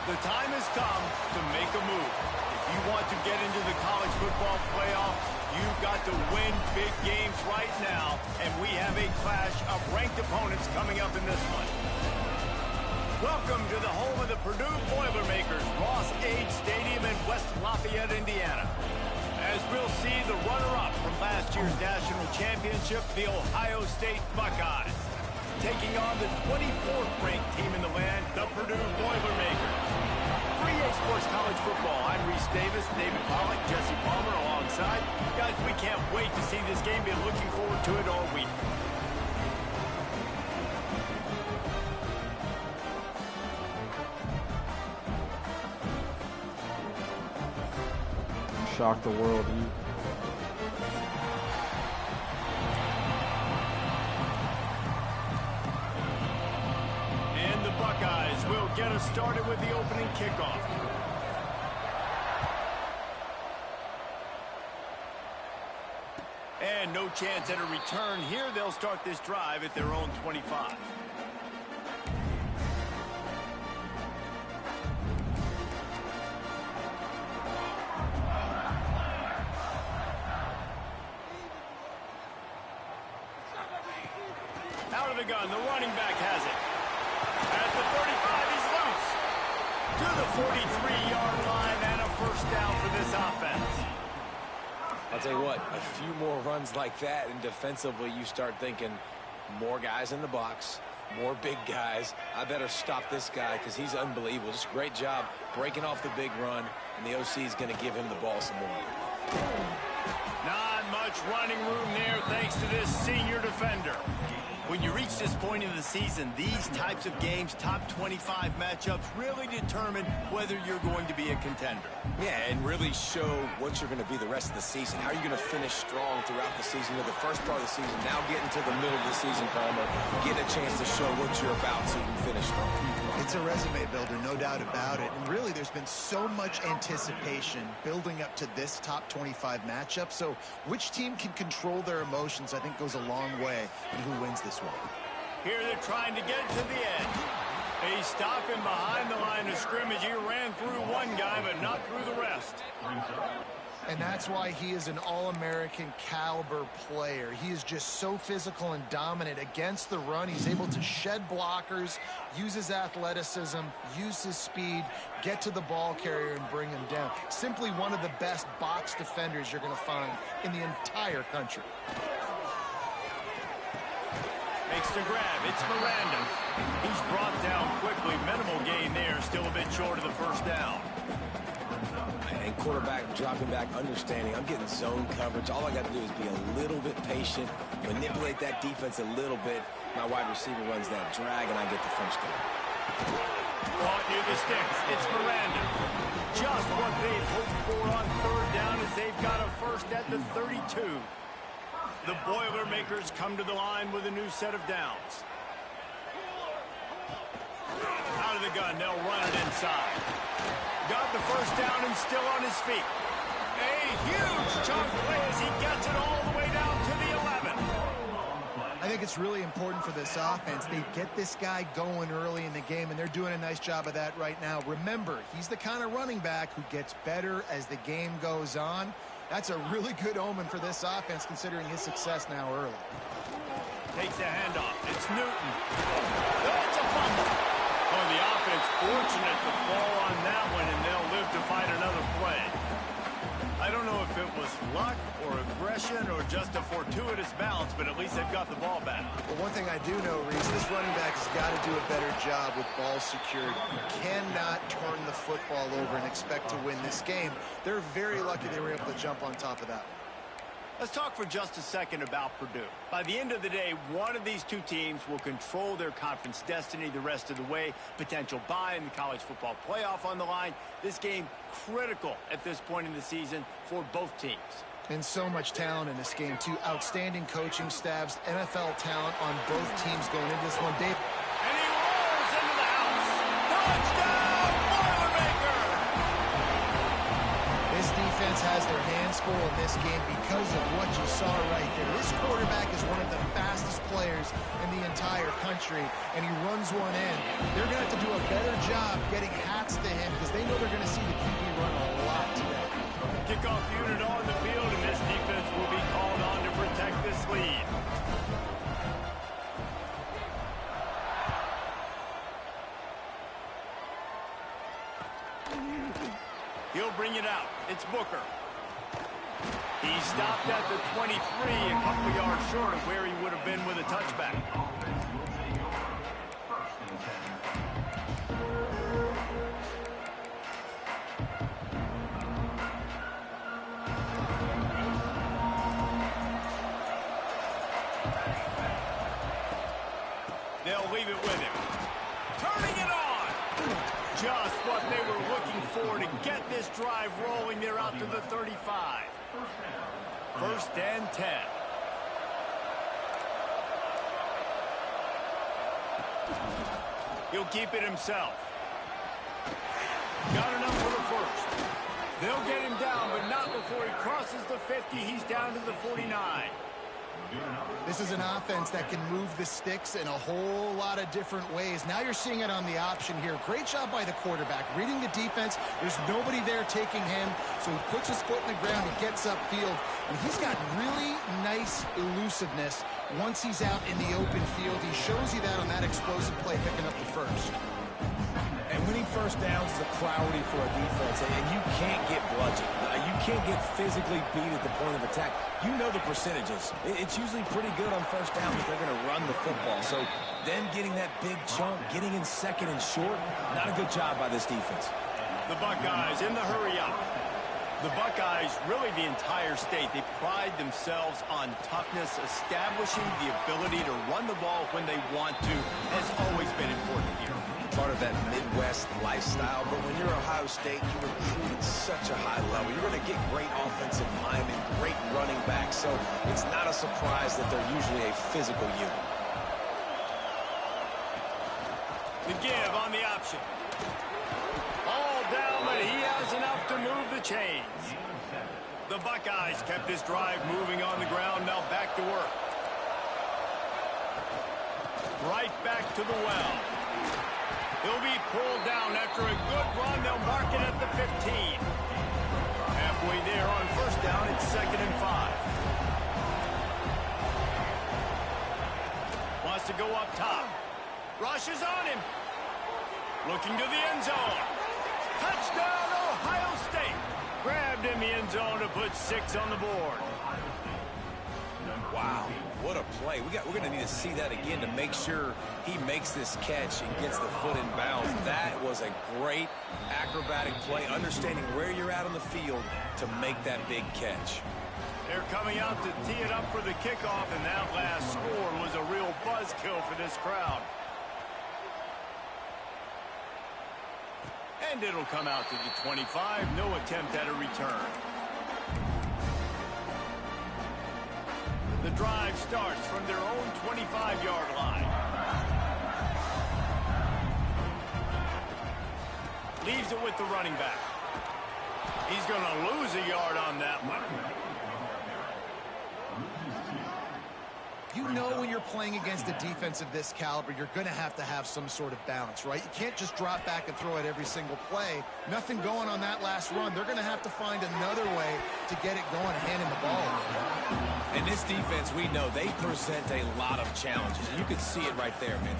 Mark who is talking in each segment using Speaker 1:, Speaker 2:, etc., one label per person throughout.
Speaker 1: The time has come to make a move. If you want to get into the college football playoff, you've got to win big games right now, and we have a clash of ranked opponents coming up in this one. Welcome to the home of the Purdue Boilermakers, Ross Age Stadium in West Lafayette, Indiana. As we'll see the runner-up from last year's national championship, the Ohio State Buckeyes, taking on the 24th ranked team in the land, the Purdue Boilermakers. For EA Sports College Football, I'm Reese Davis, David Pollack, Jesse Palmer alongside. Guys, we can't wait to see this game. Been looking forward to it all week.
Speaker 2: Shock the world.
Speaker 1: And the Buckeyes will get us started with the opening kickoff. And no chance at a return here. They'll start this drive at their own 25. Out of the gun, the running back has it. At the 35, he's loose. To the 43-yard line and a first down for this offense.
Speaker 3: I'll tell you what, a few more runs like that, and defensively you start thinking more guys in the box, more big guys. I better stop this guy because he's unbelievable. Just a great job breaking off the big run, and the OC is going to give him the ball some more.
Speaker 1: Not much running room there thanks to this senior defender. When you reach this point in the season, these types of games, top 25 matchups, really determine whether you're going to be a contender.
Speaker 3: Yeah, and really show what you're going to be the rest of the season. How are you going to finish strong throughout the season, or the first part of the season, now getting to the middle of the season, Palmer, getting a chance to show what you're about so you can finish strong.
Speaker 4: It's a resume builder, no doubt about it. And really, there's been so much anticipation building up to this top 25 matchup. So which team can control their emotions, I think, goes a long way in who wins this one.
Speaker 1: Here they're trying to get to the edge. They stop him behind the line of scrimmage. He ran through one guy, but not through the rest.
Speaker 4: And that's why he is an All-American caliber player. He is just so physical and dominant against the run. He's able to shed blockers, use his athleticism, use his speed, get to the ball carrier and bring him down. Simply one of the best box defenders you're going to find in the entire country.
Speaker 1: Makes the grab. It's Miranda. He's brought down quickly. Minimal gain there. Still a bit short of the first down.
Speaker 3: And quarterback dropping back, understanding I'm getting zone coverage. All I got to do is be a little bit patient, manipulate that defense a little bit. My wide receiver runs that drag, and I get the first down.
Speaker 1: Caught near the sticks. It's Miranda. Just what they'd hoped for on third down as they've got a first at the 32. The Boilermakers come to the line with a new set of downs. Out of the gun, they'll run it inside. Got the first down and still on his feet. A huge chunk play as he gets it all the way down to the 11.
Speaker 4: I think it's really important for this offense. They get this guy going early in the game, and they're doing a nice job of that right now. Remember, he's the kind of running back who gets better as the game goes on. That's a really good omen for this offense, considering his success now early.
Speaker 1: Takes the handoff. It's Newton. Oh, it's a fumble. Oh, the offense fortunate to fall on that one, and they'll live to fight another play. I don't know if it was luck or aggression or just a fortuitous bounce, but at least they've got the ball back.
Speaker 4: Well, one thing I do know, Reese, this running back has got to do a better job with ball security. You cannot turn the football over and expect to win this game. They're very lucky they were able to jump on top of that.
Speaker 1: Let's talk for just a second about Purdue. By the end of the day, one of these two teams will control their conference destiny the rest of the way. Potential bye in the college football playoff on the line. This game critical at this point in the season for both teams.
Speaker 4: And so much talent in this game, too. Outstanding coaching staffs, NFL talent on both teams going into this one. Dave.
Speaker 1: And he rolls into the house. Touchdown, Boilermaker!
Speaker 4: This defense has their hands full in this game because of what you saw right there. This quarterback is one of the fastest players in the entire country, and he runs one in. They're going to have to do a better job getting hats to him because they know they're going to see the QB run a lot today.
Speaker 1: Kickoff unit on the field, and this defense will be called on to protect this lead. He'll bring it out. It's Booker. He stopped at the 23, a couple yards short of where he would have been with a touchback. They'll leave it with him. Turning it on! Just what they were looking for to get this drive rolling. They're out to the 35. First and 10. He'll keep it himself. Got enough for the first. They'll get him down, but not before he crosses the 50. He's down to the 49.
Speaker 4: This is an offense that can move the sticks in a whole lot of different ways. Now you're seeing it on the option here. Great job by the quarterback. Reading the defense, there's nobody there taking him, so he puts his foot in the ground, he gets upfield, and he's got really nice elusiveness once he's out in the open field. He shows you that on that explosive play, picking up the first.
Speaker 3: And winning first downs is a priority for a defense, and you can't get bludgeoned. You can't get physically beat at the point of attack. You know the percentages. It's usually pretty good on first down if they're going to run the football. So then getting that big chunk, getting in second and short, not a good job by this defense.
Speaker 1: The Buckeyes in the hurry up. The Buckeyes, really the entire state, they pride themselves on toughness. Establishing the ability to run the ball when they want to has always been important here.
Speaker 3: Part of that Midwest lifestyle, but when you're Ohio State, you recruit at such a high level. You're going to get great offensive linemen, great running backs, so it's not a surprise that they're usually a physical unit.
Speaker 1: The give on the option. All down, but he has enough to move the chains. The Buckeyes kept this drive moving on the ground, now back to work. Right back to the well. He'll be pulled down after a good run. They'll mark it at the 15. Halfway there on first down, it's 2nd and 5. Wants to go up top. Rushes on him. Looking to the end zone. Touchdown, Ohio State. Grabbed in the end zone to put 6 on the board.
Speaker 3: Wow, what a play. We're going to need to see that again to make sure he makes this catch and gets the foot in bounds. That was a great acrobatic play, understanding where you're at on the field to make that big catch.
Speaker 1: They're coming out to tee it up for the kickoff, and that last score was a real buzzkill for this crowd. And it'll come out to the 25. No attempt at a return. The drive starts from their own 25-yard line. Leaves it with the running back. He's going to lose a yard on that one.
Speaker 4: You know when you're playing against a defense of this caliber, you're going to have some sort of balance, right? You can't just drop back and throw it every single play. Nothing going on that last run. They're going to have to find another way to get it going, handing the ball.
Speaker 3: And this defense, we know, they present a lot of challenges. You can see it right there, man.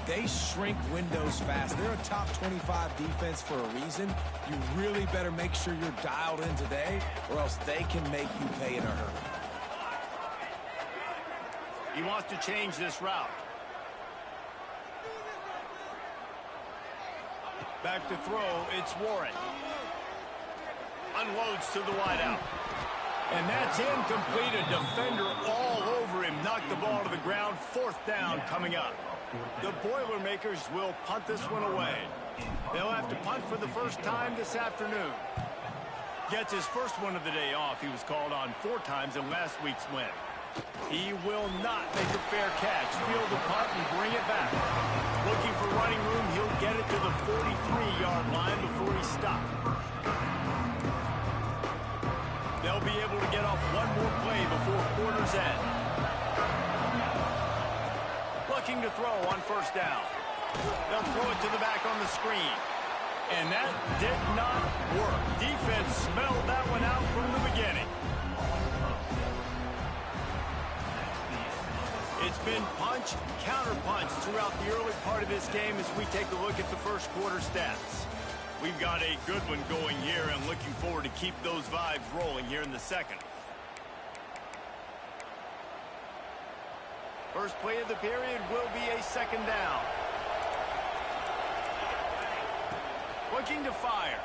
Speaker 3: They shrink windows fast. They're a top 25 defense for a reason. You really better make sure you're dialed in today, or else they can make you pay in a hurry.
Speaker 1: He wants to change this route. Back to throw, it's Warren. Unloads to the wideout. And that's incomplete. A defender all over him. Knocked the ball to the ground. 4th down coming up. The Boilermakers will punt this one away. They'll have to punt for the first time this afternoon. Gets his first one of the day off. He was called on 4 times in last week's win. He will not make a fair catch. Field the punt and bring it back. Looking for running room. He'll get it to the 43-yard line before he stops. They'll be able to get off one more play before quarter's end. Looking to throw on 1st down. They'll throw it to the back on the screen. And that did not work. Defense smelled that one out from the beginning. It's been punch, counter-punch throughout the early part of this game as we take a look at the first quarter stats. We've got a good one going here and looking forward to keep those vibes rolling here in the second. First play of the period will be a 2nd down. Looking to fire.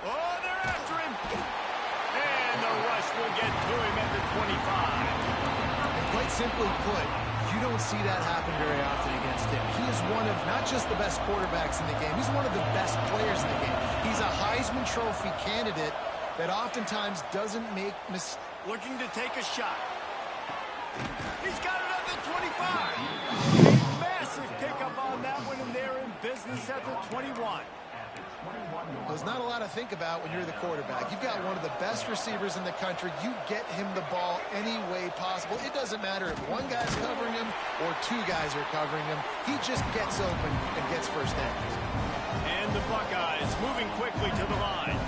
Speaker 1: Oh, they're after him. And the rush will get to him at the 25.
Speaker 4: And quite simply put, you don't see that happen very often against him. He is one of not just the best quarterbacks in the game, he's one of the best players in the game. He's a Heisman Trophy candidate that oftentimes doesn't make mistakes.
Speaker 1: Looking to take a shot. He's got it at the 25. A massive pickup on that one, and they're in business at the 21.
Speaker 4: There's not a lot to think about when you're the quarterback. You've got one of the best receivers in the country. You get him the ball any way possible. It doesn't matter if one guy's covering him or 2 guys are covering him. He just gets open and gets first downs.
Speaker 1: And the Buckeyes moving quickly to the line.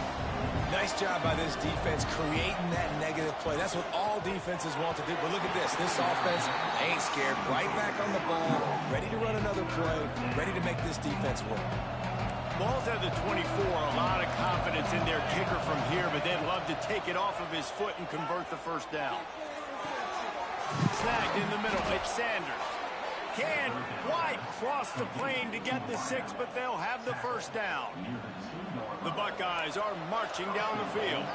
Speaker 3: Nice job by this defense creating that negative play. That's what all defenses want to do. But look at this. This offense ain't scared. Right back on the ball, ready to run another play, ready to make this defense work.
Speaker 1: Ball's at the 24. A lot of confidence in their kicker from here, but they'd love to take it off of his foot and convert the 1st down. Snagged in the middle. It's Sanders. Can White cross the plane to get the 6, but they'll have the 1st down. The Buckeyes are marching down the field.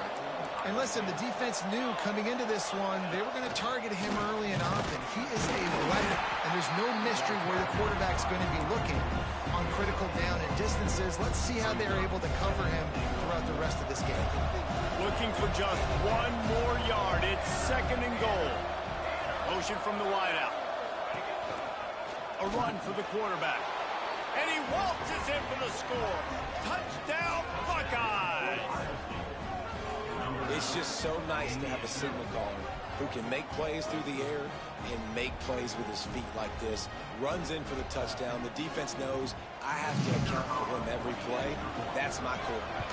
Speaker 4: And listen, the defense knew coming into this one, they were going to target him early and often. He is a weapon, and there's no mystery where the quarterback's going to be looking on critical down and distances. Let's see how they're able to cover him throughout the rest of this game.
Speaker 1: Looking for just 1 more yard. It's 2nd and goal. Motion from the wideout. A run for the quarterback. And he waltzes in for the score. Touchdown, Buckeyes!
Speaker 3: It's just so nice to have a signal caller who can make plays through the air and make plays with his feet like this. Runs in for the touchdown. The defense knows I have to account for him every play. That's my quarterback.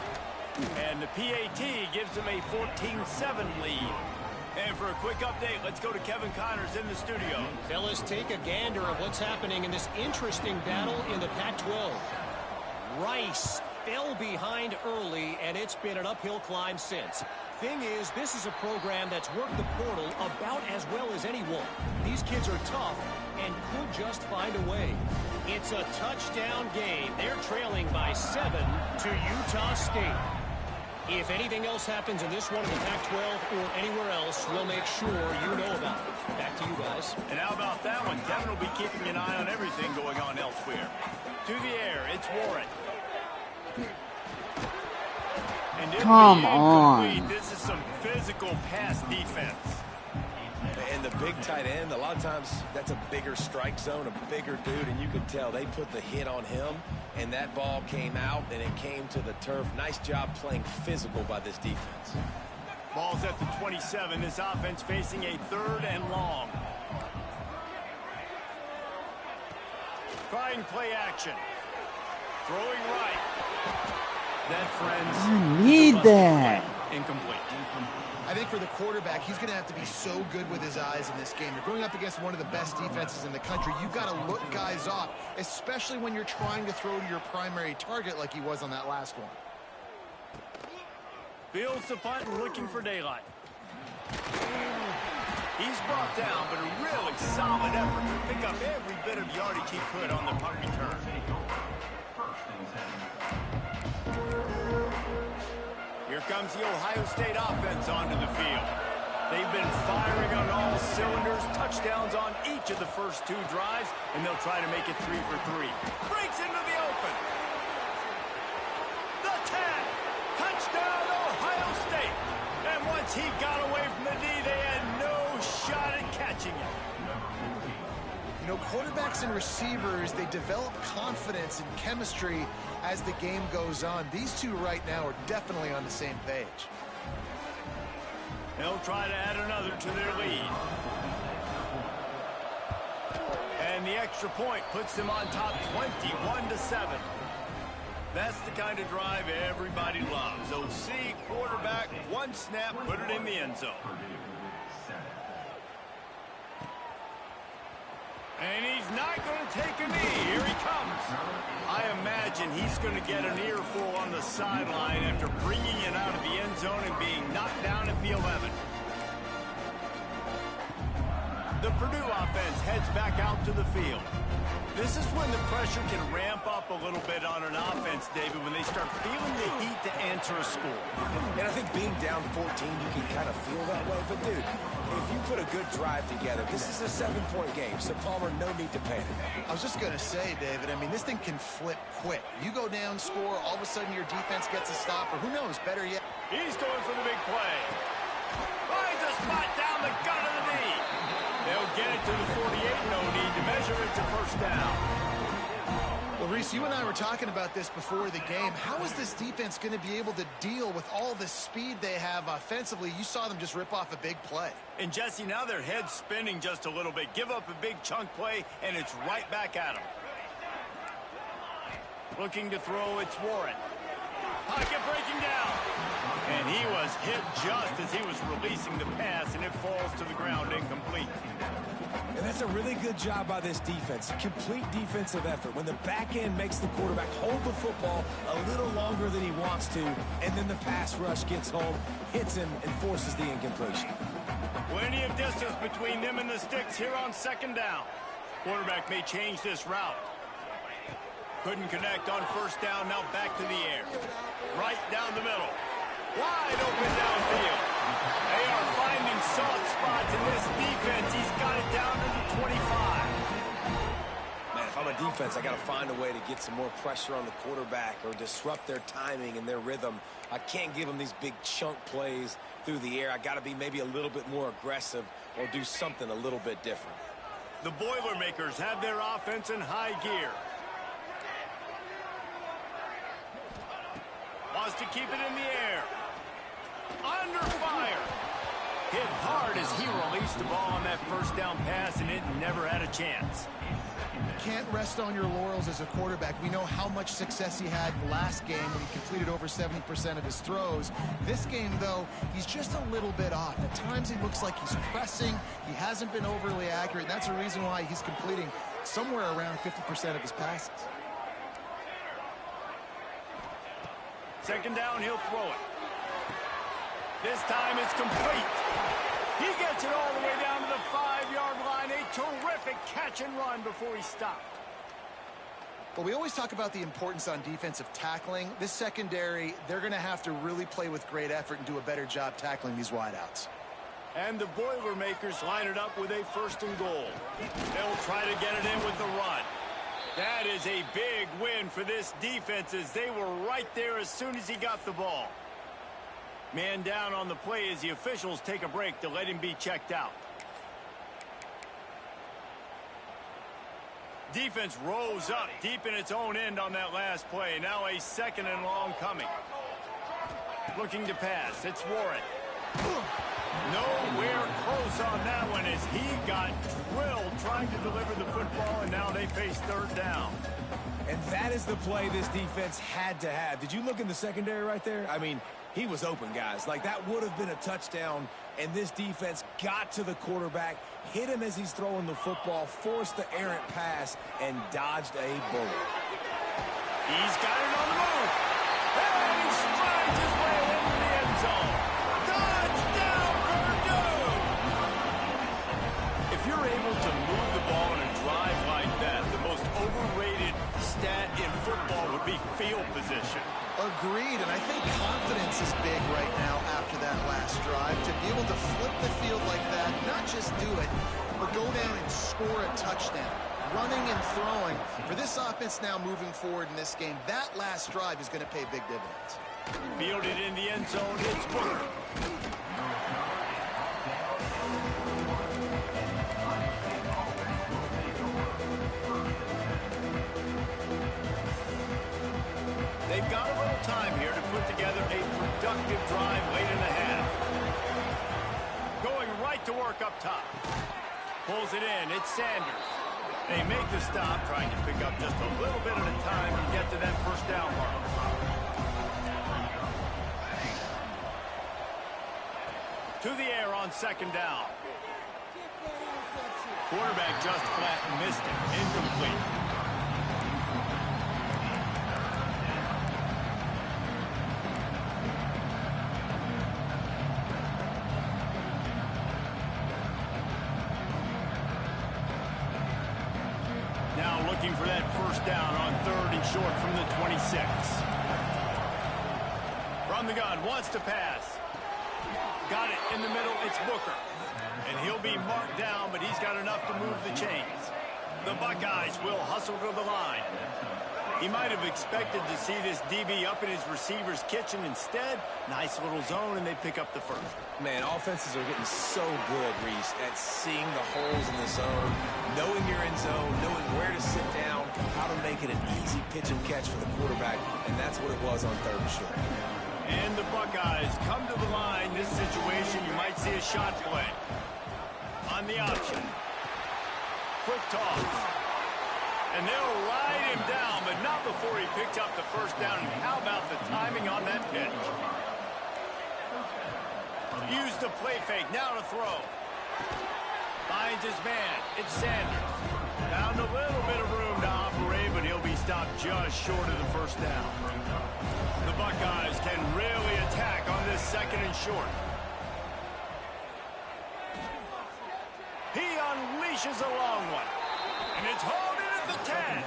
Speaker 1: And the PAT gives them a 14-7 lead. And for a quick update, let's go to Kevin Connors in the studio.
Speaker 2: Fellas, take a gander at what's happening in this interesting battle in the Pac-12. Rice fell behind early, and it's been an uphill climb since. Thing is, this is a program that's worked the portal about as well as anyone. These kids are tough and could just find a way. It's a touchdown game. They're trailing by 7 to Utah State. If anything else happens in this one in the Pac-12 or anywhere else, we'll make sure you know about it. Back to you guys.
Speaker 1: And how about that one? Kevin will be keeping an eye on everything going on elsewhere. To the air, it's Warren. And
Speaker 5: Come on.
Speaker 1: This is some physical pass defense.
Speaker 3: And the big tight end, a lot of times that's a bigger strike zone, a bigger dude, and you could tell they put the hit on him, and that ball came out, and it came to the turf. Nice job playing physical by this defense.
Speaker 1: Ball's at the 27. This offense facing a 3rd and long. Trying play action. Throwing right. That, friends,
Speaker 5: I need that.
Speaker 1: Incomplete.
Speaker 4: I think for the quarterback, he's going to have to be so good with his eyes in this game. You're going up against one of the best defenses in the country. You've got to look guys off, especially when you're trying to throw to your primary target like he was on that last one.
Speaker 1: Fields the punt and looking for daylight. He's brought down, but a really solid effort to pick up every bit of yardage he could on the punt return. Here comes the Ohio State offense onto the field. They've been firing on all cylinders, touchdowns on each of the first 2 drives, and they'll try to make it 3 for 3. Breaks into the open. The 10. Touchdown, Ohio State. And once he got away from the D, they had no shot at catching him.
Speaker 4: You know, quarterbacks and receivers, they develop confidence and chemistry as the game goes on. These two right now are definitely on the same page.
Speaker 1: They'll try to add another to their lead. And the extra point puts them on top 21-7. That's the kind of drive everybody loves. OC, quarterback, 1 snap, put it in the end zone. And he's not going to take a knee. Here he comes. I imagine he's going to get an earful on the sideline after bringing it out of the end zone and being knocked down at the 11. The Purdue offense heads back out to the field. This is when the pressure can ramp up a little bit on an offense, David, when they start feeling the heat to answer a score.
Speaker 3: And I think being down 14, you can kind of feel that way. But, dude, if you put a good drive together, this is a 7-point game. So, Palmer, no need to panic.
Speaker 4: I was just going to say, David, I mean, this thing can flip quick. You go down, score, all of a sudden your defense gets a stop, or who knows, better yet.
Speaker 1: He's going for the big play. Finds a spot down the gut of the knee. They'll get it to the 48, no need to measure it to first down.
Speaker 4: Well, Reese, you and I were talking about this before the game. How is this defense going to be able to deal with all the speed they have offensively? You saw them just rip off a big play.
Speaker 1: And, Jesse, now their head's spinning just a little bit. Give up a big chunk play, and it's right back at them. Looking to throw, it's Warren. Pocket breaking down. And he was hit just as he was releasing the pass, and it falls to the ground incomplete.
Speaker 3: And that's a really good job by this defense. Complete defensive effort. When the back end makes the quarterback hold the football a little longer than he wants to, and then the pass rush gets home, hits him, and forces the incompletion.
Speaker 1: Plenty of distance between them and the sticks here on 2nd down. Quarterback may change this route. Couldn't connect on 1st down, now back to the air. Right down the middle. Wide open downfield. They are finding soft spots in this defense. He's got it down to the 25.
Speaker 3: Man, if I'm a defense, I got to find a way to get some more pressure on the quarterback or disrupt their timing and their rhythm. I can't give them these big chunk plays through the air. I got to be maybe a little bit more aggressive or do something a little bit different.
Speaker 1: The Boilermakers have their offense in high gear. Wants to keep it in the air. Under fire. Hit hard as he released the ball on that 1st down pass, and it never had a chance.
Speaker 4: Can't rest on your laurels as a quarterback. We know how much success he had last game when he completed over 70% of his throws. This game, though, he's just a little bit off. At times, he looks like he's pressing. He hasn't been overly accurate, and that's the reason why he's completing somewhere around 50% of his passes.
Speaker 1: 2nd down, he'll throw it. This time it's complete. He gets it all the way down to the 5-yard line. A terrific catch and run before he stopped.
Speaker 4: Well, we always talk about the importance on defensive tackling. This secondary, they're going to have to really play with great effort and do a better job tackling these wideouts.
Speaker 1: And the Boilermakers line it up with a 1st and goal. They'll try to get it in with the run. That is a big win for this defense as they were right there as soon as he got the ball. Man down on the play as the officials take a break to let him be checked out. Defense rose up deep in its own end on that last play. Now a 2nd and long coming. Looking to pass. It's Warren. Nowhere close on that one as he got drilled trying to deliver the football, and now they face 3rd down.
Speaker 3: And that is the play this defense had to have. Did you look in the secondary right there? I mean, he was open, guys. Like, that would have been a touchdown, and this defense got to the quarterback, hit him as he's throwing the football, forced the errant pass, and dodged a bullet.
Speaker 1: He's got it on the move. And he strides his way into the end zone. Touchdown, Purdue! If you're able to move the ball in a drive like that, the most overrated stat in football would be field position.
Speaker 4: Agreed, and I think confidence is big right now after that last drive. To be able to flip the field like that, not just do it, but go down and score a touchdown. Running and throwing. For this offense now moving forward in this game, that last drive is going to pay big dividends.
Speaker 1: Fielded in the end zone, it's Booker. They've got a little time here to put together a productive drive late in the half. Going right to work up top. Pulls it in. It's Sanders. They make the stop, trying to pick up just a little bit at a time to get to that first down mark. To the air on second down. Quarterback just flat missed it. Incomplete. Now looking for that first down on 3rd and short from the 26. From the gun, wants to pass. Got it in the middle, it's Booker. And he'll be marked down, but he's got enough to move the chains. The Buckeyes will hustle to the line. He might have expected to see this DB up in his receiver's kitchen. Instead, nice little zone, and they pick up the first.
Speaker 3: Man, offenses are getting so good, Reese, at seeing the holes in the zone, knowing you're in zone, knowing where to sit down, how to make it an easy pitch and catch for the quarterback, and that's what it was on 3rd and short.
Speaker 1: And the Buckeyes come to the line. This situation, you might see a shot play. On the option. Quick toss. And they'll ride him down, but not before he picked up the first down. And how about the timing on that pitch? Use the play fake. Now to throw. Finds his man. It's Sanders. Found a little bit of room to operate, but he'll be stopped just short of the first down. The Buckeyes can really attack on this 2nd and short. He unleashes a long one. And it's hauled in at the 10.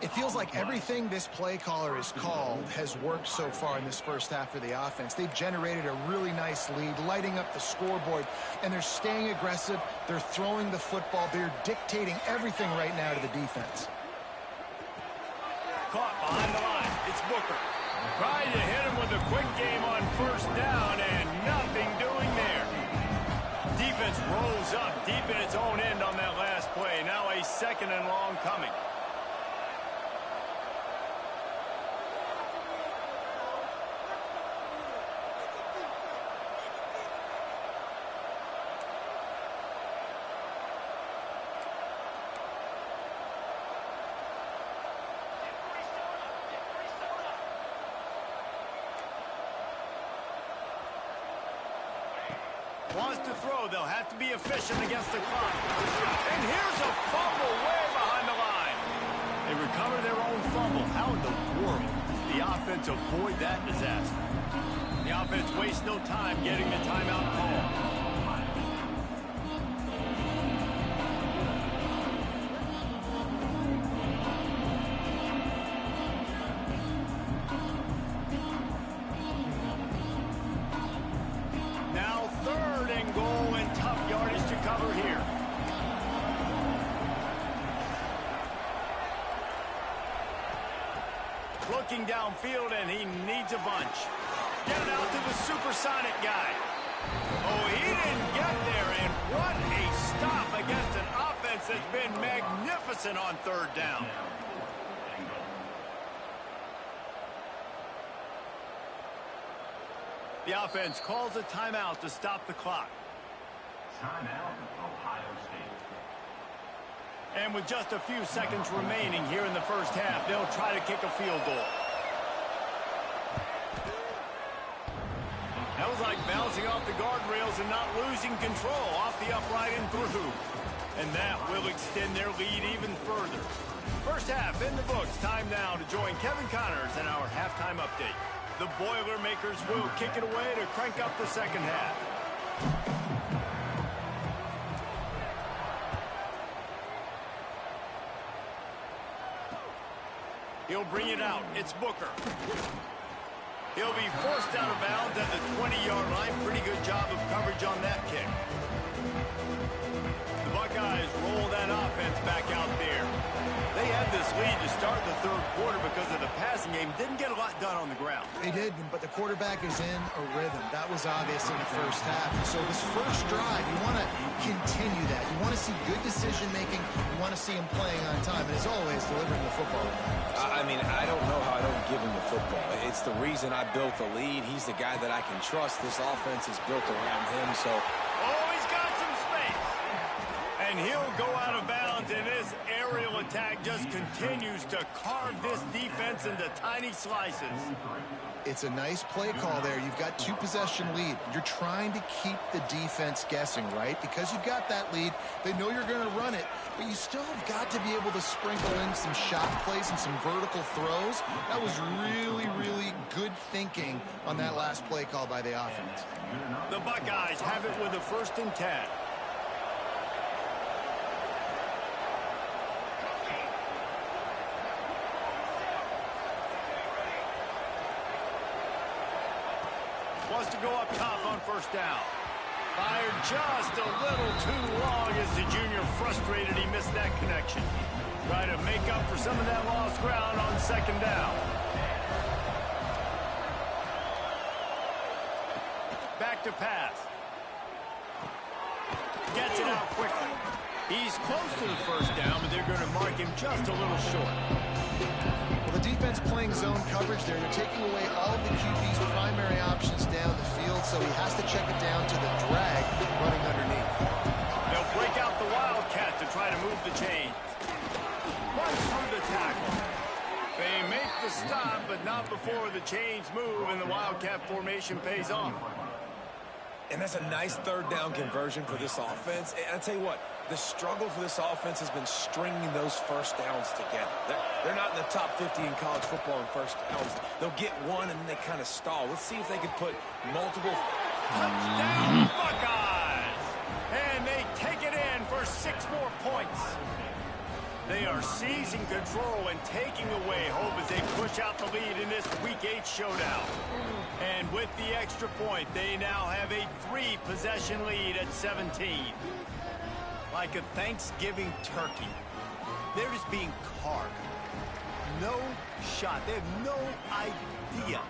Speaker 4: It feels like everything this play caller has called has worked so far in this first half for the offense. They've generated a really nice lead, lighting up the scoreboard, and they're staying aggressive. They're throwing the football. They're dictating everything right now to the defense.
Speaker 1: Caught behind the line. It's Booker. Trying to hit him with a quick game on first down, and nothing doing there. Defense rolls up deep in its own end on that last play. Now a 2nd and long coming. Wants to throw. They'll have to be efficient against the clock. And here's a fumble way behind the line. They recover their own fumble. How in the world did the offense avoid that disaster? The offense wastes no time getting the timeout call. Looking downfield, and he needs a bunch. Get it out to the supersonic guy. Oh, he didn't get there, and what a stop against an offense that's been magnificent on 3rd down. The offense calls a timeout to stop the clock.
Speaker 6: Timeout, Ohio State.
Speaker 1: And with just a few seconds remaining here in the first half, they'll try to kick a field goal. That was like bouncing off the guardrails and not losing control off the upright and through. And that will extend their lead even further. First half in the books. Time now to join Kevin Connors in our halftime update. The Boilermakers will kick it away to crank up the second half. He'll bring it out. It's Booker. He'll be forced out of bounds at the 20-yard line. Pretty good job of coverage on that kick. The Buckeyes roll that offense back out there. They had this lead to start the third quarter because of the passing game. Didn't get a lot done on the ground.
Speaker 4: They did, but the quarterback is in a rhythm. That was obvious in the first half. So this first drive, you want to continue that. You want to see good decision-making. You want to see him playing on time. And as always, delivering the football.
Speaker 3: I mean, I don't know how I don't give him the football. It's the reason I built the lead. He's the guy that I can trust. This offense is built around him, so...
Speaker 1: Oh, he's got some space. And he'll go out of bounds, and this aerial attack just continues to carve this defense into tiny slices.
Speaker 4: It's a nice play call there. You've got 2-possession lead. You're trying to keep the defense guessing, right? Because you've got that lead. They know you're going to run it, but you still have got to be able to sprinkle in some shot plays and some vertical throws. That was really, really good thinking on that last play call by the offense.
Speaker 1: The Buckeyes have it with a 1st and 10. Wants to go up top on 1st down. Fired just a little too long as the junior frustrated he missed that connection. Try to make up for some of that lost ground on 2nd down. Back to pass. Gets it out quickly. He's close to the 1st down, but they're going to mark him just a little short.
Speaker 4: Well, the defense playing zone coverage there. They're taking away all of the QB's primary options down the field, so he has to check it down to the drag running underneath.
Speaker 1: They'll break out the Wildcat to try to move the chains. Runs through the tackle. They make the stop, but not before the chains move and the Wildcat formation pays off.
Speaker 3: And that's a nice 3rd down conversion for this offense. And I tell you what, the struggle for this offense has been stringing those 1st downs together. They're not in the top 50 in college football in 1st downs. They'll get one and then they kind of stall. Let's see if they can put multiple...
Speaker 1: Touchdown Buckeyes! And they take it in for 6 more points. They are seizing control and taking away hope as they push out the lead in this Week 8 showdown. And with the extra point, they now have a 3-possession lead at 17. Like a Thanksgiving turkey, they're just being carved. No shot. They have no idea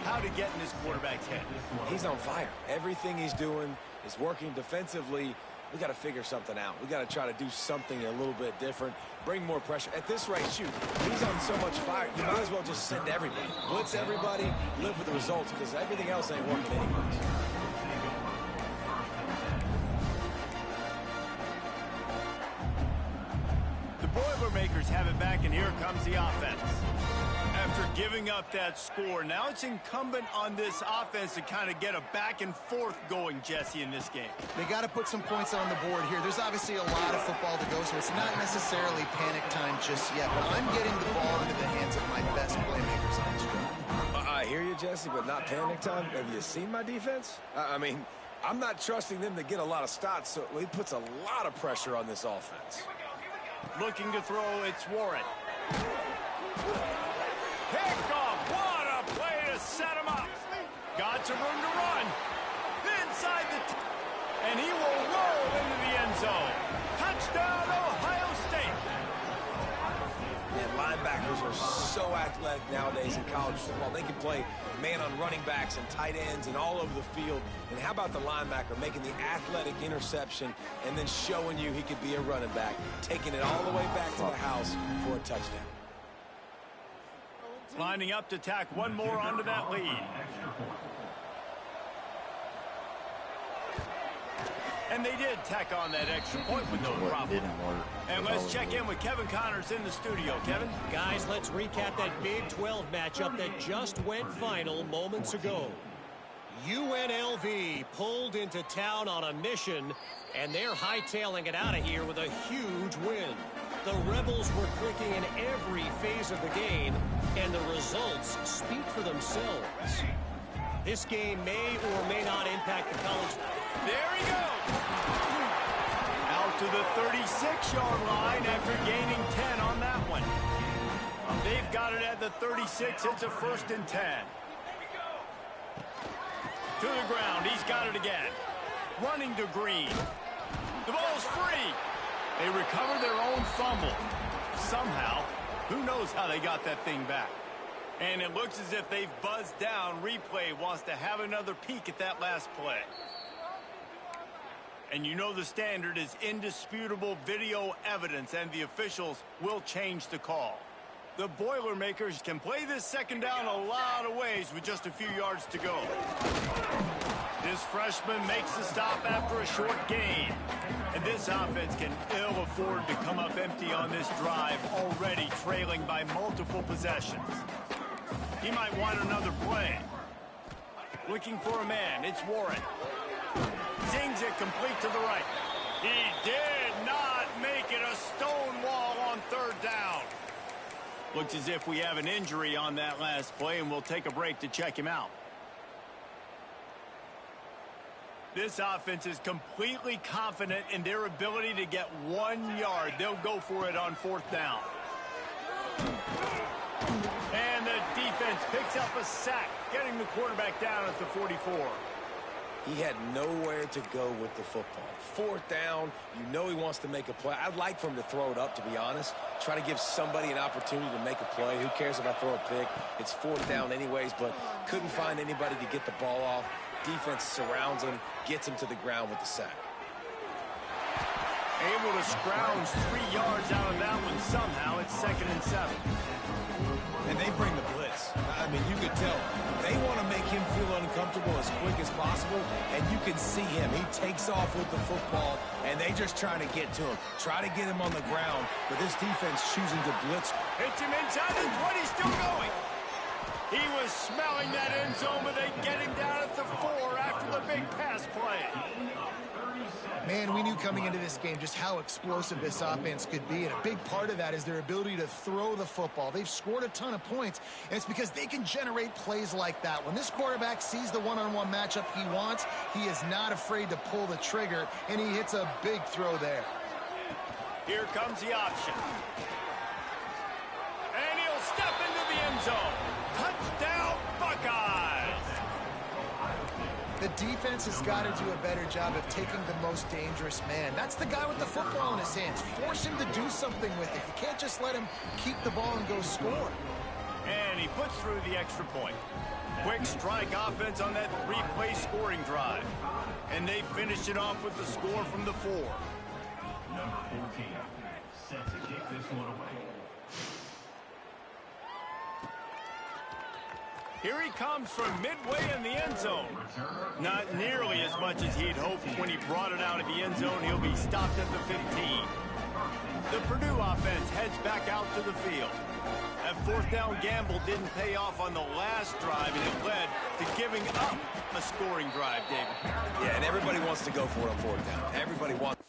Speaker 1: how to get in this quarterback's head.
Speaker 3: He's on fire. Everything he's doing is working defensively. We got to figure something out. We got to try to do something a little bit different. Bring more pressure. At this rate, shoot, he's on so much fire, you might as well just send everybody. Blitz everybody, live with the results, because everything else ain't working anyways.
Speaker 1: The Boilermakers have it back, and here comes the offense. After giving up that score, now it's incumbent on this offense to kind of get a back and forth going, Jesse, in this game.
Speaker 4: They got to put some points on the board here. There's obviously a lot of football to go, so it's not necessarily panic time just yet. But I'm getting the ball into the hands of my best playmakers on this drive.
Speaker 3: I hear you, Jesse, but not panic time. Have you seen my defense? I mean, I'm not trusting them to get a lot of stops, so it puts a lot of pressure on this offense.
Speaker 1: Looking to throw, it's Warren. Pickoff, what a play to set him up. Got some room to run. Inside and he will roll into the end zone. Touchdown, Ohio State.
Speaker 3: Man, linebackers are so athletic nowadays in college football. They can play man on running backs and tight ends and all over the field. And how about the linebacker making the athletic interception and then showing you he could be a running back, taking it all the way back to the house for a touchdown.
Speaker 1: Lining up to tack one more onto that lead. And they did tack on that extra point with no problem.
Speaker 5: Didn't work.
Speaker 1: And let's check in with Kevin Connors in the studio. Kevin?
Speaker 2: Guys, let's recap that Big 12 matchup that just went final moments ago. UNLV pulled into town on a mission, and they're hightailing it out of here with a huge win. The Rebels were clicking in every phase of the game, and the results speak for themselves. This game may or may not impact the college.
Speaker 1: There he goes. Out to the 36-yard line after gaining 10 on that one. They've got it at the 36. It's a 1st and 10. To the ground. He's got it again. Running to Green. The ball's free. They recover their own fumble. Somehow, who knows how they got that thing back. And it looks as if they've buzzed down. Replay wants to have another peek at that last play. And you know the standard is indisputable video evidence, and the officials will change the call. The Boilermakers can play this 2nd down a lot of ways with just a few yards to go. This freshman makes the stop after a short gain. And this offense can ill afford to come up empty on this drive, already trailing by multiple possessions. He might want another play. Looking for a man. It's Warren. Zings it complete to the right. He did not make it a stone wall on 3rd down. Looks as if we have an injury on that last play, and we'll take a break to check him out. This offense is completely confident in their ability to get 1 yard. They'll go for it on 4th down. And the defense picks up a sack, getting the quarterback down at the 44.
Speaker 3: He had nowhere to go with the football. 4th down, you know he wants to make a play. I'd like for him to throw it up, to be honest. Try to give somebody an opportunity to make a play. Who cares if I throw a pick? It's 4th down anyways, but couldn't find anybody to get the ball off. Defense surrounds him, gets him to the ground with the sack.
Speaker 1: Able to scrounge 3 yards out of that one somehow. It's 2nd and 7.
Speaker 3: And they bring the blitz. I mean, you could tell. They want to make him feel uncomfortable as quick as possible, and you can see him. He takes off with the football, and they just trying to get to him. Try to get him on the ground, but this defense choosing to blitz.
Speaker 1: Hits him inside the 20, still going. He was smelling that end zone, but they get him down at the 4 after the big pass play.
Speaker 4: Man, we knew coming into this game just how explosive this offense could be, and a big part of that is their ability to throw the football. They've scored a ton of points, and it's because they can generate plays like that. When this quarterback sees the one-on-one matchup he wants, he is not afraid to pull the trigger, and he hits a big throw there.
Speaker 1: Here comes the option. And he'll step into the end zone. Touchdown, Buckeyes!
Speaker 4: The defense has got to do a better job of taking the most dangerous man. That's the guy with the football in his hands. Force him to do something with it. You can't just let him keep the ball and go score.
Speaker 1: And he puts through the extra point. Quick strike offense on that 3-play scoring drive. And they finish it off with the score from the 4.
Speaker 6: Number 14, set to kick this one away.
Speaker 1: Here he comes from midway in the end zone. Not nearly as much as he'd hoped when he brought it out of the end zone. He'll be stopped at the 15. The Purdue offense heads back out to the field. That 4th down gamble didn't pay off on the last drive, and it led to giving up a scoring drive, David.
Speaker 3: Yeah, and everybody wants to go for it on 4th down. Everybody wants.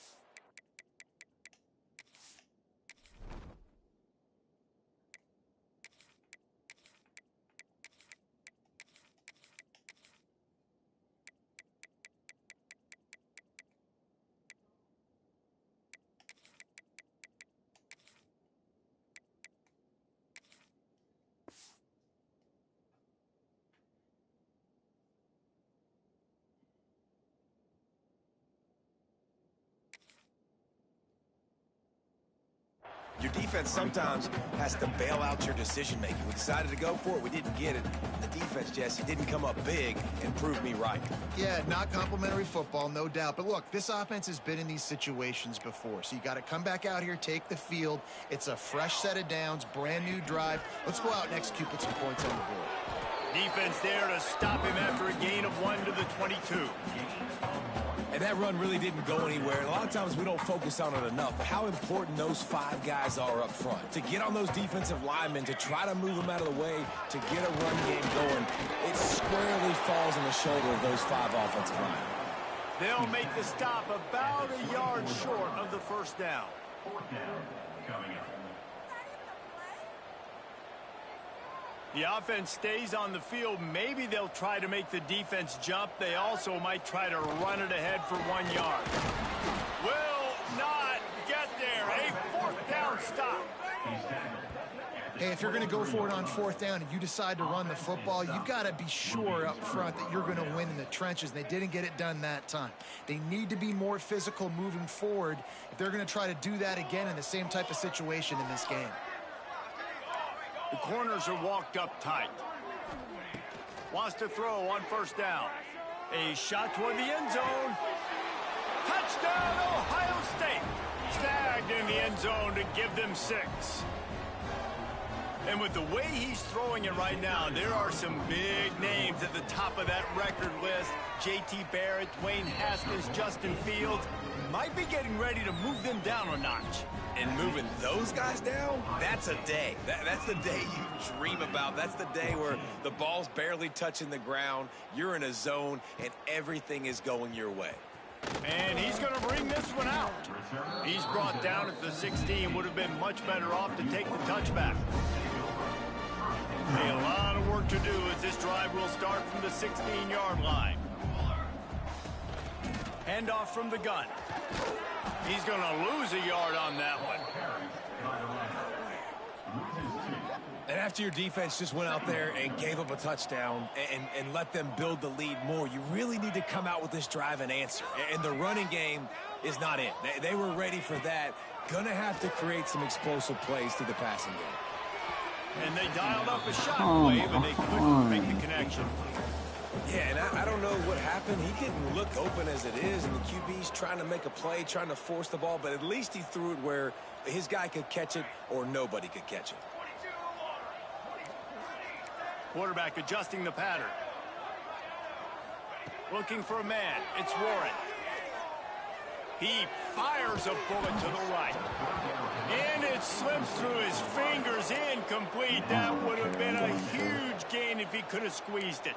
Speaker 3: Your defense sometimes has to bail out your decision-making. We decided to go for it. We didn't get it. The defense, Jesse, didn't come up big and prove me right.
Speaker 4: Yeah, not complimentary football, no doubt. But look, this offense has been in these situations before. So you got to come back out here, take the field. It's a fresh set of downs, brand new drive. Let's go out and execute, put some points on the board.
Speaker 1: Defense there to stop him after a gain of 1 to the 22.
Speaker 3: And that run really didn't go anywhere. And a lot of times we don't focus on it enough. But how important those 5 guys are up front. To get on those defensive linemen, to try to move them out of the way, to get a run game going, it squarely falls on the shoulder of those 5 offensive linemen.
Speaker 1: They'll make the stop about a yard short of the 1st down.
Speaker 6: 4th down coming up.
Speaker 1: The offense stays on the field. Maybe they'll try to make the defense jump. They also might try to run it ahead for 1 yard. Will not get there. A 4th down stop.
Speaker 4: Hey, if you're going to go for it on 4th down and you decide to run the football, you've got to be sure up front that you're going to win in the trenches. And they didn't get it done that time. They need to be more physical moving forward if they're going to try to do that again in the same type of situation in this game.
Speaker 1: The corners are walked up tight. Wants to throw on 1st down. A shot toward the end zone. Touchdown, Ohio State. Snagged in the end zone to give them 6. And with the way he's throwing it right now, there are some big names at the top of that record list. J.T. Barrett, Dwayne Haskins, Justin Fields. Might be getting ready to move them down a notch.
Speaker 3: And moving those guys down, that's a day. That's the day you dream about. That's the day where the ball's barely touching the ground, you're in a zone, and everything is going your way.
Speaker 1: And he's going to bring this one out. He's brought down at the 16. Would have been much better off to take the touchback. Hey, a lot of work to do as this drive will start from the 16-yard line. Handoff from the gun. He's going to lose a yard on that one.
Speaker 3: And after your defense just went out there and gave up a touchdown and let them build the lead more, you really need to come out with this drive and answer. And the running game is not it. They were ready for that. Going to have to create some explosive plays through the passing game.
Speaker 1: And they dialed up a shot wave, and they couldn't make the connection.
Speaker 3: Yeah, and I don't know what happened. He didn't look open as it is, and the QB's trying to make a play, trying to force the ball, but at least he threw it where his guy could catch it or nobody could catch it.
Speaker 1: Quarterback adjusting the pattern. Looking for a man. It's Warren. He fires a bullet to the right. And it slips through his fingers, incomplete. That would have been a huge gain if he could have squeezed it.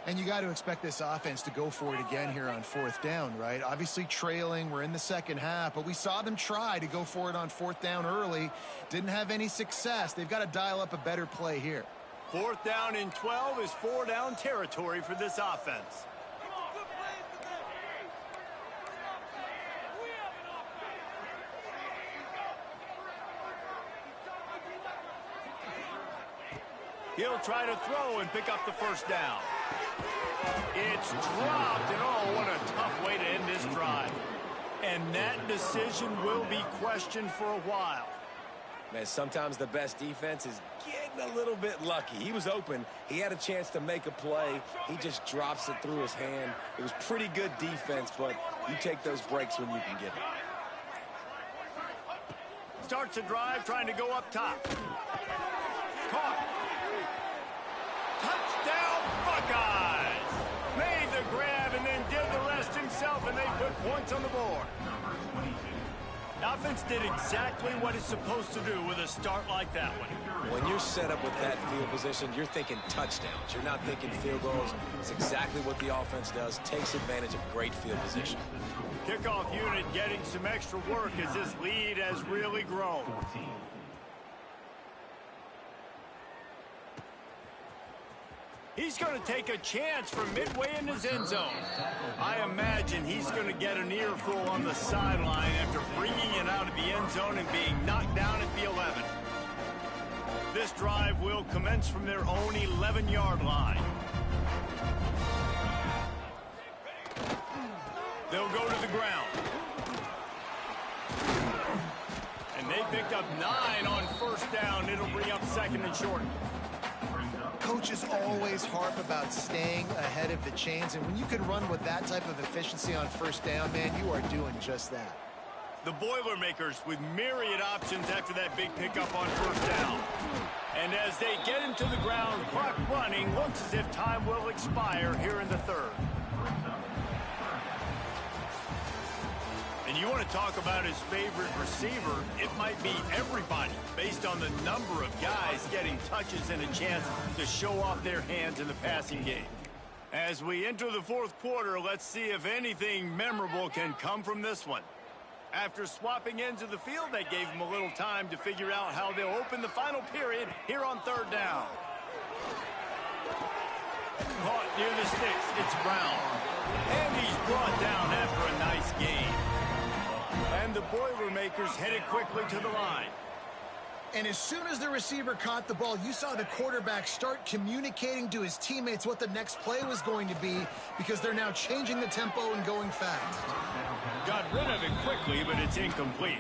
Speaker 4: And you got to expect this offense to go for it again here on 4th down, right? Obviously trailing, we're in the second half, but we saw them try to go for it on 4th down early. Didn't have any success. They've got to dial up a better play here.
Speaker 1: 4th down and 12 is 4-down territory for this offense. He'll try to throw and pick up the 1st down. It's dropped, and oh, what a tough way to end this drive. And that decision will be questioned for a while.
Speaker 3: Man, sometimes the best defense is getting a little bit lucky. He was open. He had a chance to make a play. He just drops it through his hand. It was pretty good defense, but you take those breaks when you can get it.
Speaker 1: Starts a drive trying to go up top. Caught. Touchdown, Buckeyes! Made the grab and then did the rest himself, and they put points on the board. The offense did exactly what it's supposed to do with a start like that one.
Speaker 3: When you're set up with that field position, you're thinking touchdowns. You're not thinking field goals. It's exactly what the offense does. Takes advantage of great field position.
Speaker 1: Kickoff unit getting some extra work as this lead has really grown. He's going to take a chance from midway in his end zone. I imagine he's going to get an earful on the sideline after bringing it out of the end zone and being knocked down at the 11. This drive will commence from their own 11-yard line. They'll go to the ground. And they picked up 9 on 1st down. It'll bring up 2nd and short.
Speaker 4: Coaches always harp about staying ahead of the chains, and when you can run with that type of efficiency on 1st down, man, you are doing just that.
Speaker 1: The Boilermakers with myriad options after that big pickup on 1st down. And as they get him to the ground, clock running, looks as if time will expire here in the 3rd. And you want to talk about his favorite receiver, it might be everybody based on the number of guys getting touches and a chance to show off their hands in the passing game. As we enter the 4th quarter, let's see if anything memorable can come from this one. After swapping ends of the field, they gave him a little time to figure out how they'll open the final period here on 3rd down. Caught near the sticks, it's Brown. And he's brought down after a nice gain. And the Boilermakers headed quickly to the line.
Speaker 4: And as soon as the receiver caught the ball, you saw the quarterback start communicating to his teammates what the next play was going to be, because they're now changing the tempo and going fast.
Speaker 1: Got rid of it quickly, but it's incomplete.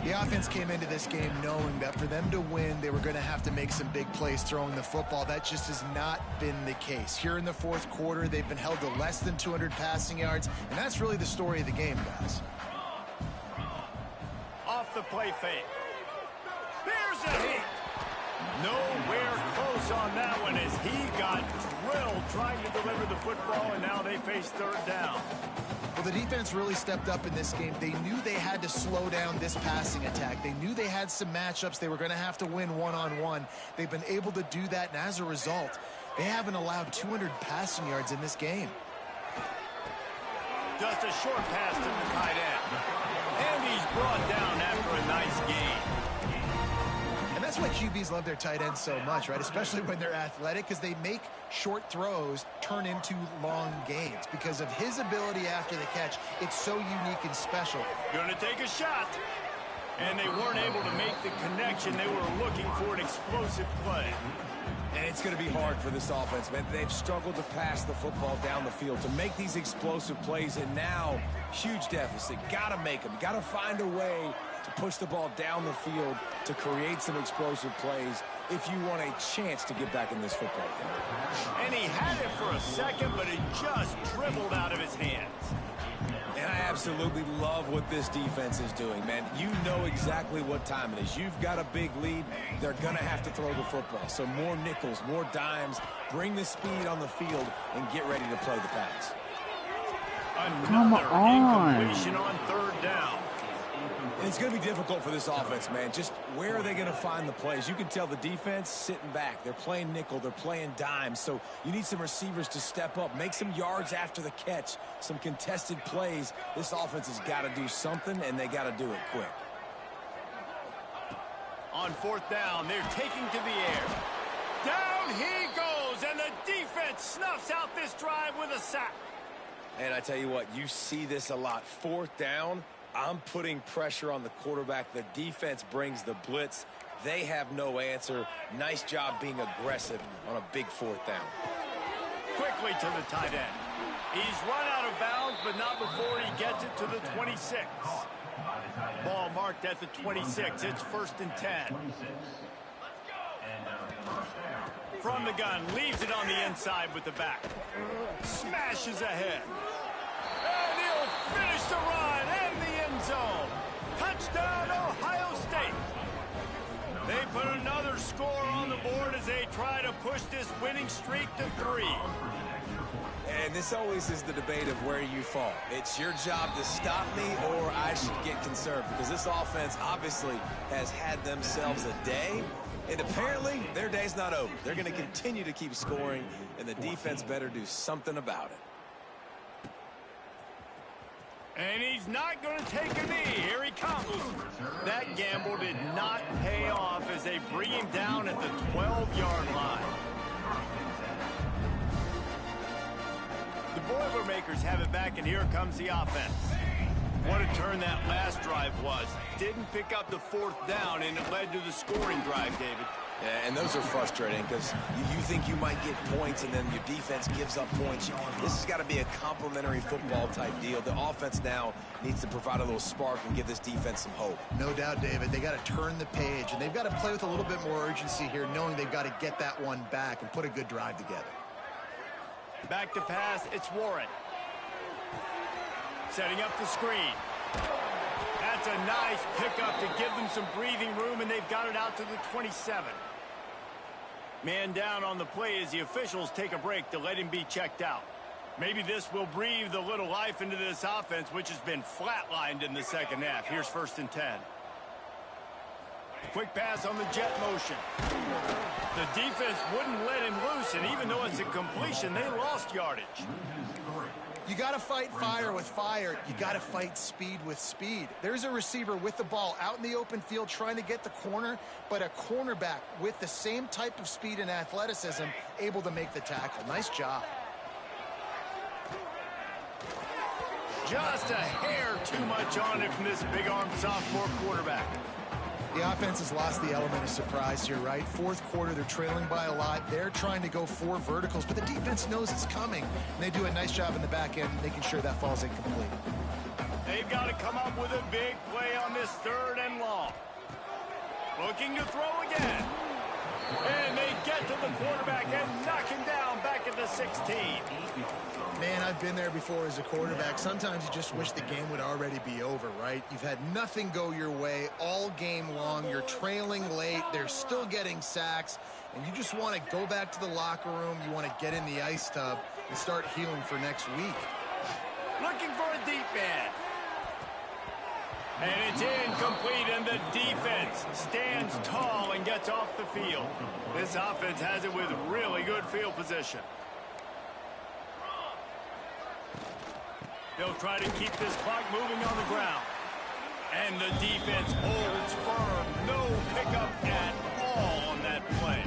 Speaker 4: The offense came into this game knowing that for them to win, they were going to have to make some big plays throwing the football. That just has not been the case. Here in the fourth quarter, they've been held to less than 200 passing yards, and that's really the story of the game, guys.
Speaker 1: Off the play fake. There's a hit. Nowhere close on that one as he got drilled trying to deliver the football, and now they face third down.
Speaker 4: Well, the defense really stepped up in this game. They knew they had to slow down this passing attack. They knew they had some matchups they were going to have to win one-on-one. They've been able to do that, and as a result, they haven't allowed 200 passing yards in this game.
Speaker 1: Just a short pass to the tight end. And he's brought down after a nice gain.
Speaker 4: And that's why QBs love their tight ends so much, right? Especially when they're athletic, because they make short throws turn into long gains. Because of his ability after the catch, it's so unique and special.
Speaker 1: Gonna take a shot. And they weren't able to make the connection. They were looking for an explosive play.
Speaker 3: And it's going to be hard for this offense, man. They've struggled to pass the football down the field, to make these explosive plays, and now huge deficit. Got to make them. Got to find a way to push the ball down the field to create some explosive plays if you want a chance to get back in this football game.
Speaker 1: And he had it for a second, but it just dribbled out of his hands.
Speaker 3: And I absolutely love what this defense is doing, man. You know exactly what time it is. You've got a big lead. They're going to have to throw the football. So more nickels, more dimes, bring the speed on the field, and get ready to play the pass.
Speaker 1: Another incompletion on third down.
Speaker 3: And it's going to be difficult for this offense, man. Just where are they going to find the plays? You can tell the defense sitting back. They're playing nickel. They're playing dime. So you need some receivers to step up, make some yards after the catch, some contested plays. This offense has got to do something, and they got to do it quick.
Speaker 1: On fourth down, they're taking to the air. Down he goes, and the defense snuffs out this drive with a sack.
Speaker 3: And I tell you what, you see this a lot. Fourth down, I'm putting pressure on the quarterback. The defense brings the blitz. They have no answer. Nice job being aggressive on a big fourth down.
Speaker 1: Quickly to the tight end. He's run out of bounds, but not before he gets it to the 26. Ball marked at the 26. It's 1st and 10. From the gun, leaves it on the inside with the back. Smashes ahead. And he'll finish the run in the end zone. Touchdown, Ohio State. They put another score on the board as they try to push this winning streak to 3.
Speaker 3: And this always is the debate of where you fall. It's your job to stop me, or I should get concerned, because this offense obviously has had themselves a day, and apparently their day's not over. They're going to continue to keep scoring, and the defense better do something about it.
Speaker 1: And he's not going to take a knee. Here he comes. That gamble did not pay off as they bring him down at the 12-yard line. The Boilermakers have it back, and here comes the offense. What a turn that last drive was. Didn't pick up the fourth down, and it led to the scoring drive, David.
Speaker 3: Yeah, and those are frustrating because you think you might get points, and then your defense gives up points. This has got to be a complementary football type deal. The offense now needs to provide a little spark and give this defense some hope.
Speaker 4: No doubt, David. They got to turn the page, and they've got to play with a little bit more urgency here, knowing they've got to get that one back and put a good drive together.
Speaker 1: Back to pass, it's Warren. Setting up the screen. That's a nice pickup to give them some breathing room, and they've got it out to the 27. Man down on the play as the officials take a break to let him be checked out. Maybe this will breathe a little life into this offense, which has been flatlined in the second half. Here's 1st and 10. Quick pass on the jet motion. The defense wouldn't let him loose, and even though it's a completion, they lost yardage.
Speaker 4: You got to fight fire with fire. You got to fight speed with speed. There's a receiver with the ball out in the open field trying to get the corner, but a cornerback with the same type of speed and athleticism able to make the tackle. Nice job.
Speaker 1: Just a hair too much on it from this big-armed sophomore quarterback.
Speaker 4: The offense has lost the element of surprise here, right? Fourth quarter, they're trailing by a lot. They're trying to go 4 verticals, but the defense knows it's coming. And they do a nice job in the back end, making sure that falls incomplete.
Speaker 1: They've got to come up with a big play on this 3rd and long. Looking to throw again. And they get to the quarterback and knock him down back at the 16.
Speaker 4: Man, I've been there before as a quarterback. Sometimes you just wish the game would already be over, right? You've had nothing go your way all game long. You're trailing late. They're still getting sacks. And you just want to go back to the locker room. You want to get in the ice tub and start healing for next week.
Speaker 1: Looking for a deep man. And it's incomplete, and the defense stands tall and gets off the field. This offense has it with really good field position. They'll try to keep this clock moving on the ground. And the defense holds firm. No pickup at all on that play.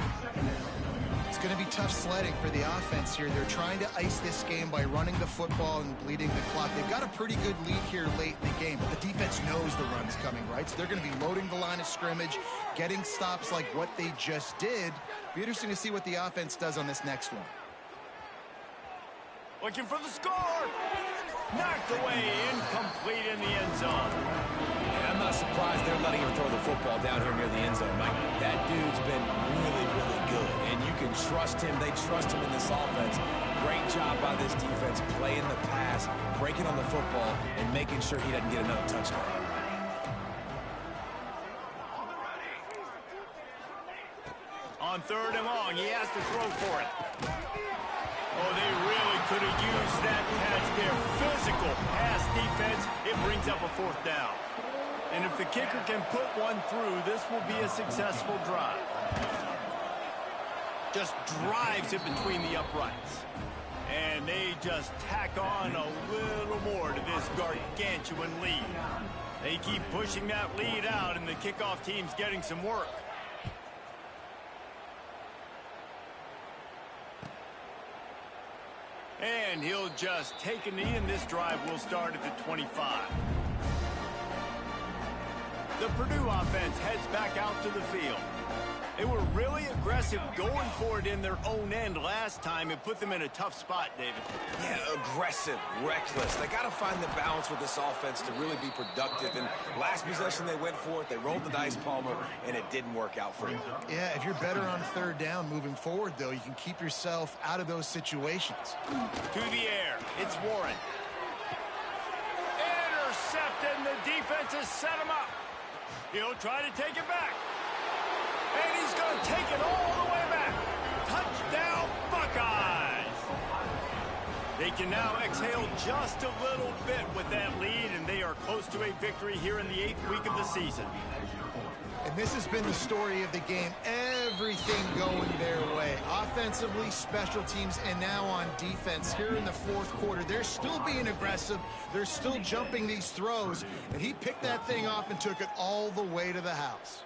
Speaker 4: It's going to be tough sledding for the offense here. They're trying to ice this game by running the football and bleeding the clock. They've got a pretty good lead here late in the game, but the defense knows the run's coming, right? So they're going to be loading the line of scrimmage, getting stops like what they just did. Be interesting to see what the offense does on this next one.
Speaker 1: Looking for the score. Knocked away, incomplete in the end zone.
Speaker 3: And I'm not surprised they're letting him throw the football down here near the end zone, Mike. That dude's been really, really good. And you can trust him. They trust him in this offense. Great job by this defense playing the pass, breaking on the football, and making sure he doesn't get another touchdown.
Speaker 1: On 3rd and long, he has to throw for it. Oh, they really could have used that pass there. Physical pass defense. It brings up a 4th down. And if the kicker can put one through, this will be a successful drive. Just drives it between the uprights. And they just tack on a little more to this gargantuan lead. They keep pushing that lead out, and the kickoff team's getting some work. And he'll just take a knee, and this drive will start at the 25. The Purdue offense heads back out to the field. They were really aggressive going for it in their own end last time. It put them in a tough spot, David.
Speaker 3: Yeah, aggressive, reckless. They got to find the balance with this offense to really be productive. And last possession, they went for it. They rolled the dice, Palmer, and it didn't work out for them.
Speaker 4: Yeah, if you're better on 3rd down moving forward, though, you can keep yourself out of those situations.
Speaker 1: To the air, it's Warren. Intercepted, and the defense has set him up. He'll try to take it back. And he's going to take it all the way back. Touchdown, Buckeyes! They can now exhale just a little bit with that lead, and they are close to a victory here in the 8th week of the season.
Speaker 4: And this has been the story of the game. Everything going their way. Offensively, special teams, and now on defense here in the 4th quarter. They're still being aggressive. They're still jumping these throws. And he picked that thing off and took it all the way to the house.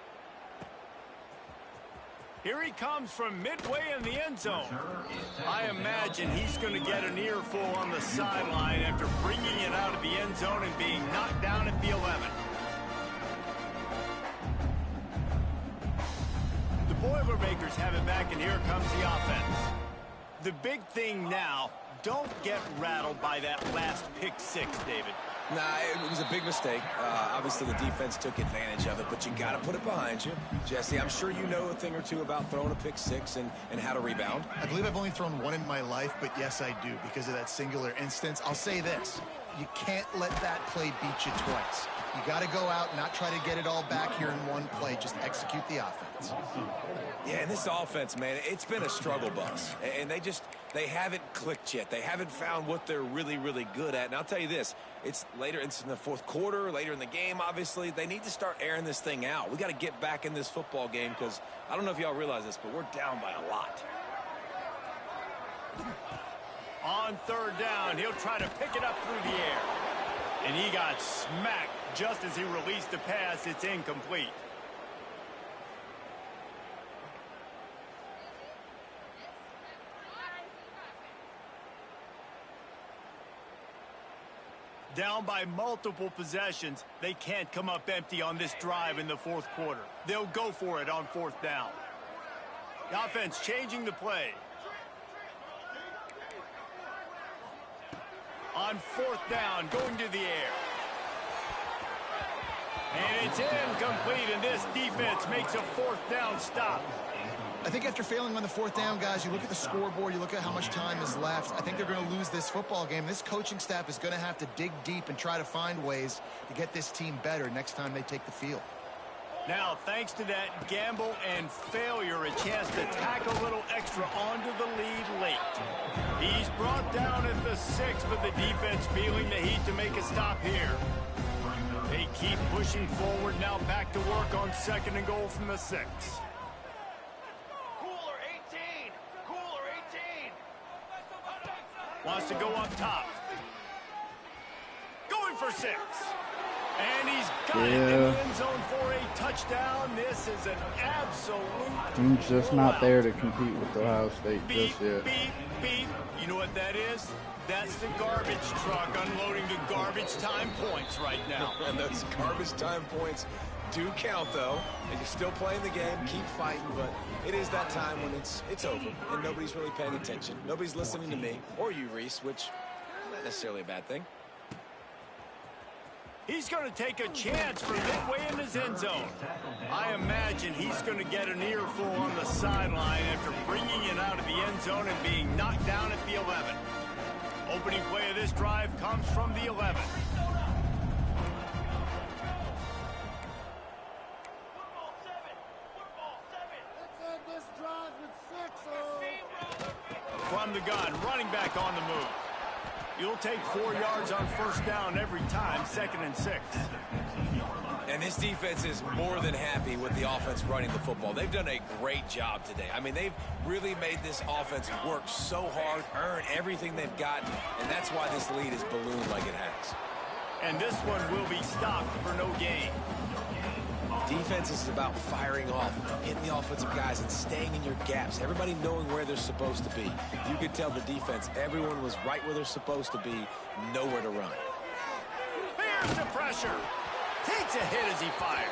Speaker 1: Here he comes from midway in the end zone. I imagine he's going to get an earful on the sideline after bringing it out of the end zone and being knocked down at the 11. The Boilermakers have it back, and here comes the offense. The big thing now, don't get rattled by that last pick 6, David.
Speaker 3: Nah, it was a big mistake. Obviously, the defense took advantage of it, but you got to put it behind you. Jesse, I'm sure you know a thing or two about throwing a pick 6 and how to rebound.
Speaker 4: I believe I've only thrown one in my life, but yes, I do, because of that singular instance. I'll say this. You can't let that play beat you twice. You got to go out and not try to get it all back here in one play. Just execute the offense.
Speaker 3: Yeah, and this offense, man, it's been a struggle bus. And they haven't clicked yet. They haven't found what they're really, really good at. And I'll tell you this, it's in the 4th quarter, later in the game, obviously. They need to start airing this thing out. We got to get back in this football game because I don't know if y'all realize this, but we're down by a lot.
Speaker 1: On 3rd down, he'll try to pick it up through the air. And he got smacked just as he released the pass. It's incomplete. Down by multiple possessions, they can't come up empty on this drive in the fourth quarter. They'll go for it on fourth down. The offense changing the play. On fourth down, going to the air. And it's incomplete, and this defense makes a fourth down stop.
Speaker 4: I think after failing on the fourth down, guys, you look at the scoreboard, you look at how much time is left. I think they're going to lose this football game. This coaching staff is going to have to dig deep and try to find ways to get this team better next time they take the field.
Speaker 1: Now, thanks to that gamble and failure, a chance to tack a little extra onto the lead late. He's brought down at the 6, but the defense feeling the heat to make a stop here. They keep pushing forward, now back to work on 2nd and goal from the 6.
Speaker 7: Cooler 18! Cooler 18!
Speaker 1: Wants to go up top. Going for 6. And he's got it in the end zone for a touchdown. This is an absolute
Speaker 5: Team's just not there to compete with Ohio State just yet.
Speaker 1: Beep, beep. You know what that is? That's the garbage truck unloading the garbage time points right now.
Speaker 3: And those garbage time points do count, though. And you're still playing the game, keep fighting, but it is that time when it's over and nobody's really paying attention. Nobody's listening to me or you, Reese, which is not necessarily a bad thing.
Speaker 1: He's going to take a chance from midway in his end zone. I imagine he's going to get an earful on the sideline after bringing it out of the end zone and being knocked down at the 11. Opening play of this drive comes from the 11. From the gun, running back on the move. You'll take 4 yards on first down every time, 2nd and 6.
Speaker 3: And this defense is more than happy with the offense running the football. They've done a great job today. I mean, they've really made this offense work so hard, earn everything they've got, and that's why this lead is ballooned like it has.
Speaker 1: And this one will be stopped for no gain.
Speaker 3: Defense is about firing off, hitting the offensive guys, and staying in your gaps. Everybody knowing where they're supposed to be. You could tell the defense, everyone was right where they're supposed to be, nowhere to run.
Speaker 1: Here's the pressure. Takes a hit as he fires.